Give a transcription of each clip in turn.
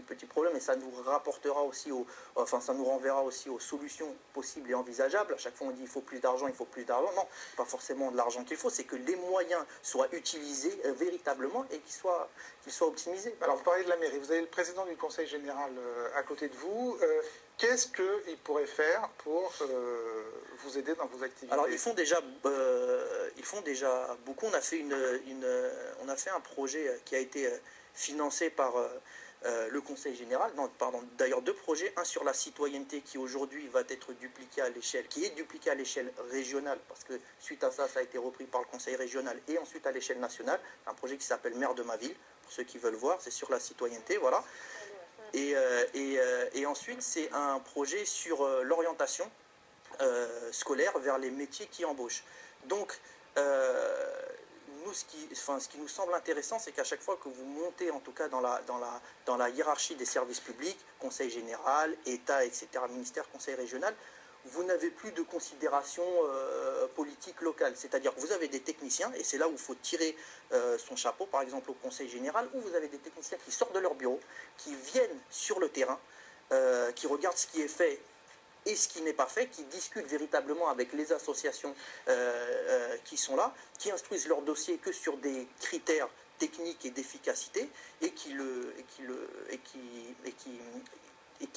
petit problème et ça nous rapportera aussi enfin ça nous renverra aussi aux solutions possibles et envisageables. À chaque fois on dit il faut plus d'argent, il faut plus d'argent. Non, pas forcément de l'argent qu'il faut, c'est que les moyens soient utilisés véritablement et qu'ils soient optimisés. Alors vous parlez de la mairie, vous avez le président du conseil général à côté de vous. Qu'est-ce qu'il pourrait faire pour vous aider dans vos activités? Alors ils font déjà beaucoup. On a fait un projet qui a été financé par le Conseil général, d'ailleurs deux projets, un sur la citoyenneté qui aujourd'hui va être dupliqué à l'échelle, qui est dupliqué à l'échelle régionale, parce que suite à ça, ça a été repris par le Conseil régional et ensuite à l'échelle nationale, un projet qui s'appelle Maire de ma ville, pour ceux qui veulent voir, c'est sur la citoyenneté, voilà. Et ensuite, c'est un projet sur l'orientation scolaire vers les métiers qui embauchent. Donc, nous, ce qui nous semble intéressant, c'est qu'à chaque fois que vous montez, en tout cas dans la hiérarchie des services publics, Conseil général, État, etc., ministère, Conseil régional, vous n'avez plus de considération politique locale. C'est-à-dire que vous avez des techniciens, et c'est là où il faut tirer son chapeau, par exemple au Conseil général, où vous avez des techniciens qui sortent de leur bureau, qui viennent sur le terrain, qui regardent ce qui est fait et ce qui n'est pas fait, qui discutent véritablement avec les associations qui sont là, qui instruisent leur dossier que sur des critères techniques et d'efficacité et qui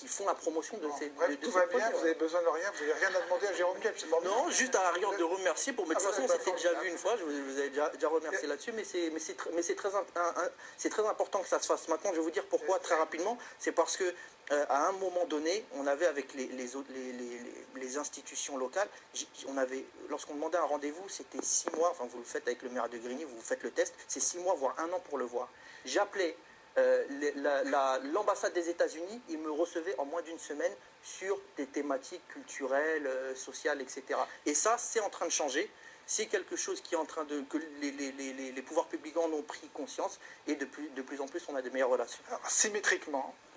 font la promotion de ces projets. Tout va bien, vous avez besoin de rien, vous n'avez rien à demander à Jérôme Kelch. Non, juste à l'arrière de remercier, de toute façon c'était déjà vu une fois, je vous ai déjà remercié là-dessus, mais c'est très important que ça se fasse maintenant. Je vais vous dire pourquoi très rapidement, c'est parce que à un moment donné, on avait avec les institutions locales, lorsqu'on demandait un rendez-vous, c'était 6 mois, enfin vous le faites avec le maire de Grigny, vous faites le test, c'est 6 mois, voire 1 an pour le voir. J'appelais l'ambassade des États-Unis, ils me recevaient en moins d'une semaine sur des thématiques culturelles, sociales, etc. Et ça, c'est en train de changer. C'est quelque chose qui est en train de... que les pouvoirs publics en ont pris conscience et de plus en plus, on a de meilleures relations. Alors, symétriquement,